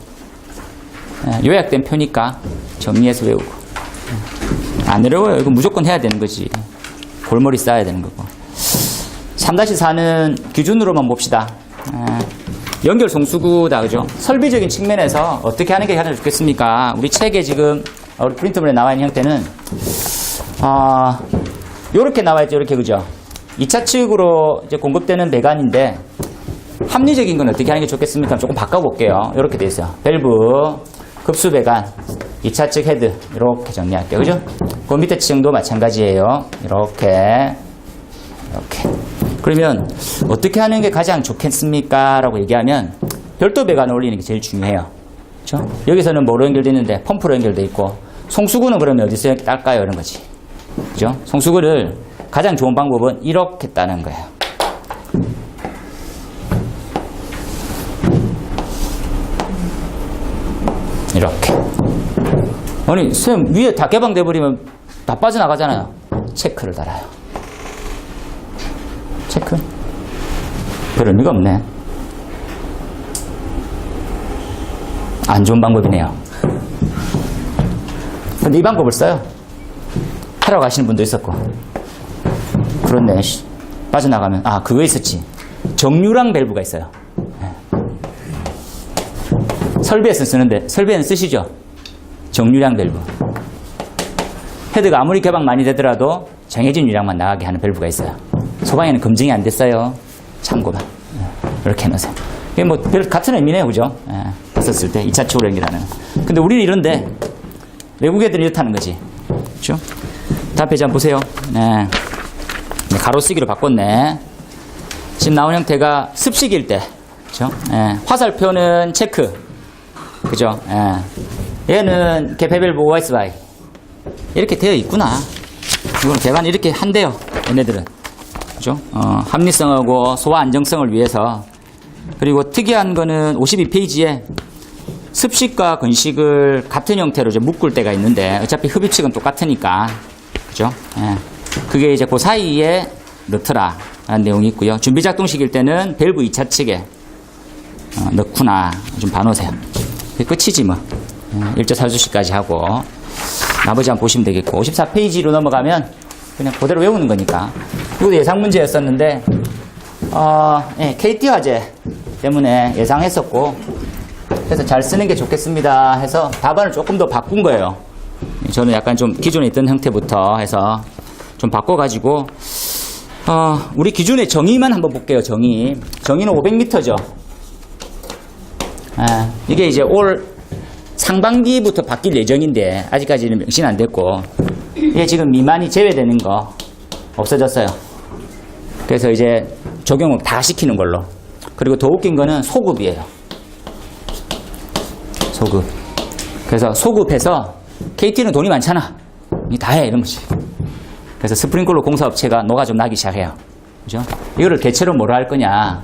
요약된 표니까 정리해서 외우고 안 어려워요. 이거 무조건 해야 되는 거지. 골머리 쌓아야 되는 거고. 3-4는 기준으로만 봅시다. 연결 송수구다 그죠? 설비적인 측면에서 어떻게 하는 게 가장 좋겠습니까? 우리 책에 지금 우리 프린터물에 나와 있는 형태는 요렇게 나와 있죠. 이렇게 그죠? 2차 측으로 이제 공급되는 배관인데 합리적인 건 어떻게 하는 게 좋겠습니까? 조금 바꿔볼게요. 이렇게 돼 있어요. 밸브, 급수 배관, 2차 측 헤드 이렇게 정리할게요. 그죠? 그 밑에 층도 마찬가지예요. 이렇게 그러면 어떻게 하는 게 가장 좋겠습니까? 라고 얘기하면 별도 배관을 올리는 게 제일 중요해요. 그렇죠? 여기서는 뭐로 연결되어 있는데 펌프로 연결되어 있고 송수구는 그러면 어디서 딸까요? 이런 거지. 그죠? 송수구를 가장 좋은 방법은 이렇게 따는 거예요. 이렇게. 아니, 선생님, 위에 다 개방돼 버리면 다 빠져나가잖아요. 체크를 달아요. 체크? 별 의미가 없네. 안 좋은 방법이네요. 근데 이 방법을 써요. 하러 가시는 분도 있었고. 그렇네. 빠져나가면. 그거 있었지. 정유랑 밸브가 있어요. 설비에서 쓰는데, 설비에는 쓰시죠? 정유량 밸브. 헤드가 아무리 개방 많이 되더라도 정해진 유량만 나가게 하는 밸브가 있어요. 소방에는 검증이 안 됐어요. 참고만. 이렇게 해놓으세요. 이게 뭐, 같은 의미네요. 그죠? 썼을 때. 2차 측으로 연결하는. 근데 우리는 이런데, 외국 애들은 이렇다는 거지. 그죠? 다음 페이지 한번 보세요. 가로쓰기로 바꿨네. 지금 나온 형태가 습식일 때. 그죠? 화살표는 체크. 그죠? 얘는 개폐밸브 OSY. 이렇게 되어 있구나. 이건 배관이 이렇게 한대요. 얘네들은. 그죠? 합리성하고 소화 안정성을 위해서. 그리고 특이한 거는 52페이지에 습식과 건식을 같은 형태로 이제 묶을 때가 있는데 어차피 흡입식은 똑같으니까. 그죠? 그게 이제 그 사이에 넣더라라는 내용이 있고요. 준비작동식일 때는 밸브 2차 측에 넣구나. 좀 봐놓으세요. 그게 끝이지 뭐. 1조 4주식까지 하고 나머지 한번 보시면 되겠고 54페이지로 넘어가면 그냥 그대로 외우는 거니까 이것도 예상 문제였었는데 KT 화재 때문에 예상했었고 그래서 잘 쓰는 게 좋겠습니다 해서 답안을 조금 더 바꾼 거예요. 저는 약간 좀 기존에 있던 형태부터 해서 좀 바꿔가지고 우리 기준의 정의만 한번 볼게요. 정의는 500m죠. 이게 이제 올 상반기부터 바뀔 예정인데 아직까지는 명신 안 됐고 이게 지금 미만이 제외되는 거 없어졌어요. 그래서 이제 적용을 다 시키는 걸로. 그리고 더 웃긴 거는 소급이에요. 소급. 그래서 소급해서 KT는 돈이 많잖아. 니 다 해 이런 거지. 그래서 스프링클러 공사업체가 노가 좀 나기 시작해요. 그죠? 이거를 개체로 뭐로 할 거냐?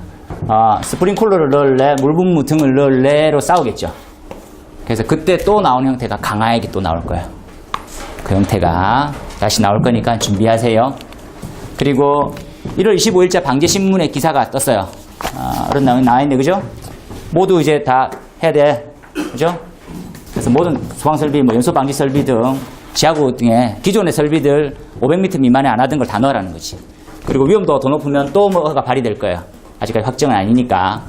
스프링클러를 넣을래, 물분무 등을 넣을래로 싸우겠죠. 그래서 그때 또 나오는 형태가 강화액이 또 나올 거예요. 그 형태가 다시 나올 거니까 준비하세요. 그리고 1월 25일자 방재신문에 기사가 떴어요. 그런 내용이 나와있네, 그죠? 모두 이제 다 해야 돼. 그죠? 그래서 모든 소방설비, 연소방지설비 등 지하구 등의 기존의 설비들 500m 미만에 안 하던 걸 다 넣으라는 거지. 그리고 위험도가 더 높으면 또 뭐가 발휘될 거예요. 아직까지 확정은 아니니까.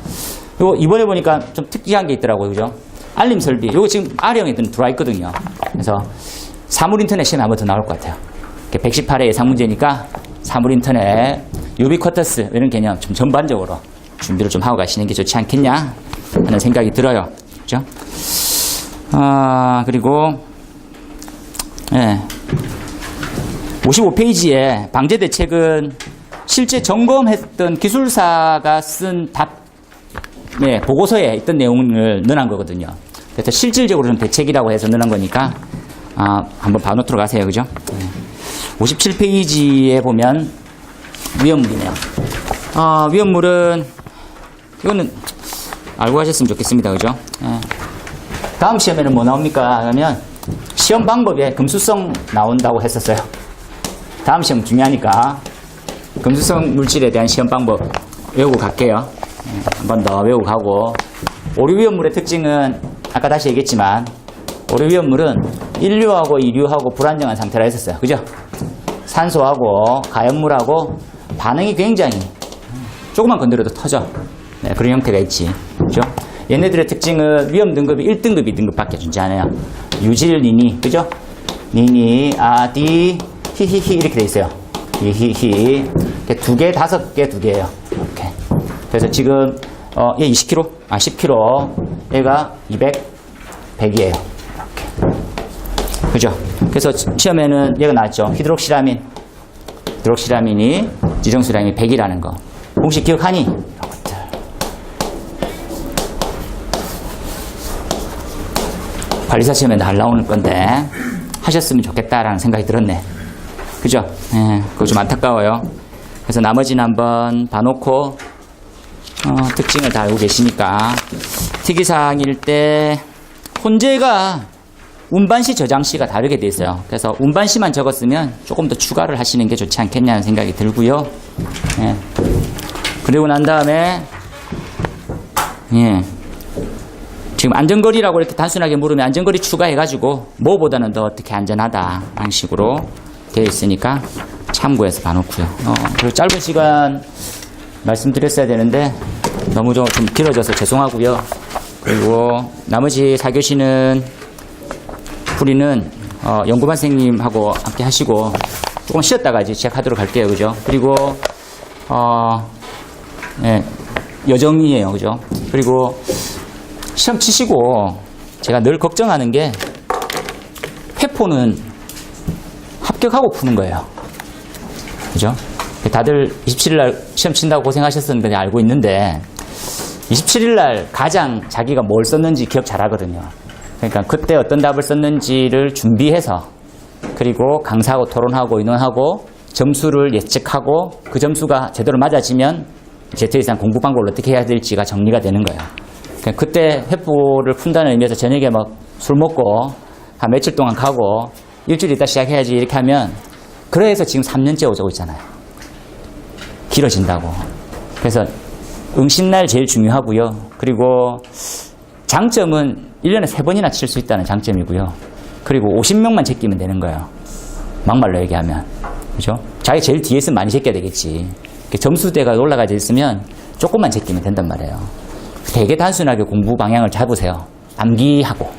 그리고 이번에 보니까 좀 특이한 게 있더라고요. 그죠? 알림 설비. 요거 지금 R형에는 들어와 있거든요. 그래서 사물인터넷 시험에 한번 더 나올 것 같아요. 118회 예상 문제니까 사물인터넷, 유비쿼터스 이런 개념 좀 전반적으로 준비를 좀 하고 가시는 게 좋지 않겠냐 하는 생각이 들어요. 그죠? 그리고 55페이지에 방제 대책은 실제 점검했던 기술사가 쓴 보고서에 있던 내용을 넣어놓은 거거든요. 그래서 실질적으로 좀 대책이라고 해서 넣어놓은 거니까 한번 봐놓도록 하세요. 그죠? 57페이지에 보면 위험물이네요. 위험물은 이거는 알고 가셨으면 좋겠습니다. 그죠? 예. 다음 시험에는 뭐 나옵니까? 하면 시험 방법에 금수성 나온다고 했었어요. 다음 시험 중요하니까 금수성 물질에 대한 시험 방법 외우고 갈게요. 한 번 더 외우고 가고, 오류위험물의 특징은 아까 다시 얘기했지만 오류위험물은 1류하고 2류하고 불안정한 상태라 했었어요. 그죠? 산소하고 가연물하고 반응이 굉장히 조금만 건드려도 터져. 네, 그런 형태가 있지. 그죠? 얘네들의 특징은 위험 등급이 1등급, 2등급밖에 존재하네요. 유질, 니니, 그죠? 니니, 디, 히히히 이렇게 돼 있어요. 히히히. 2개, 5개, 2개예요. 이렇게. 그래서 지금 얘 20kg, 10kg. 얘가 200, 100이에요. 이렇게. 그죠? 그래서 시험에는 얘가 나왔죠. 히드록시라민. 히드록시라민이 지정수량이 100이라는 거. 공식 기억하니? 이런 것들. 관리사 시험에 날 나오는 건데 하셨으면 좋겠다라는 생각이 들었네. 그죠? 예, 그거 좀 안타까워요. 그래서 나머지는 한번 봐놓고 특징을 다 알고 계시니까. 특이사항일 때 혼재가 운반시 저장시가 다르게 돼 있어요. 그래서 운반시만 적었으면 조금 더 추가를 하시는 게 좋지 않겠냐는 생각이 들고요. 예. 그리고 난 다음에 지금 안전거리라고 이렇게 단순하게 물으면 안전거리 추가해가지고 뭐보다는 더 어떻게 안전하다 라는 식으로 되어 있으니까 참고해서 봐놓고요. 그리고 짧은 시간 말씀드렸어야 되는데 너무 좀 길어져서 죄송하고요. 그리고 나머지 4교시는 풀이는 연구반 선생님하고 함께 하시고 조금 쉬었다가 이제 시작하도록 할게요. 그죠? 그리고 여정이에요. 그죠? 그리고 시험 치시고 제가 늘 걱정하는 게 회포는 합격하고 푸는 거예요. 그죠? 다들 27일날 시험 친다고 고생하셨었는데 알고 있는데 27일날 가장 자기가 뭘 썼는지 기억 잘 하거든요. 그러니까 그때 어떤 답을 썼는지를 준비해서 그리고 강사하고 토론하고 의논하고 점수를 예측하고 그 점수가 제대로 맞아지면 이제 더 이상 공부 방법을 어떻게 해야 될지가 정리가 되는 거예요. 그러니까 그때 회포를 푼다는 의미에서 저녁에 막 술 먹고 한 며칠 동안 가고 일주일 있다 시작해야지 이렇게 하면 그래서 지금 3년째 오고 있잖아요. 길어진다고. 그래서 응시날 제일 중요하고요. 그리고 장점은 1년에 3번이나 칠 수 있다는 장점이고요. 그리고 50명만 제끼면 되는 거예요. 막말로 얘기하면. 그죠? 자기 제일 뒤에 있으면 많이 제껴야 되겠지. 점수대가 올라가져 있으면 조금만 제끼면 된단 말이에요. 되게 단순하게 공부 방향을 잡으세요. 암기하고,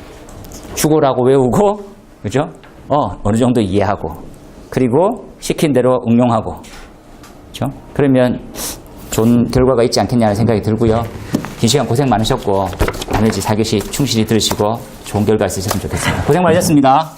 휴고라고 외우고, 그죠? 어느 정도 이해하고, 그리고 시킨 대로 응용하고, 그죠? 그러면 좋은 결과가 있지 않겠냐는 생각이 들고요. 긴 시간 고생 많으셨고, 나머지 4교시 충실히 들으시고 좋은 결과 있으셨으면 좋겠습니다. 고생 많으셨습니다.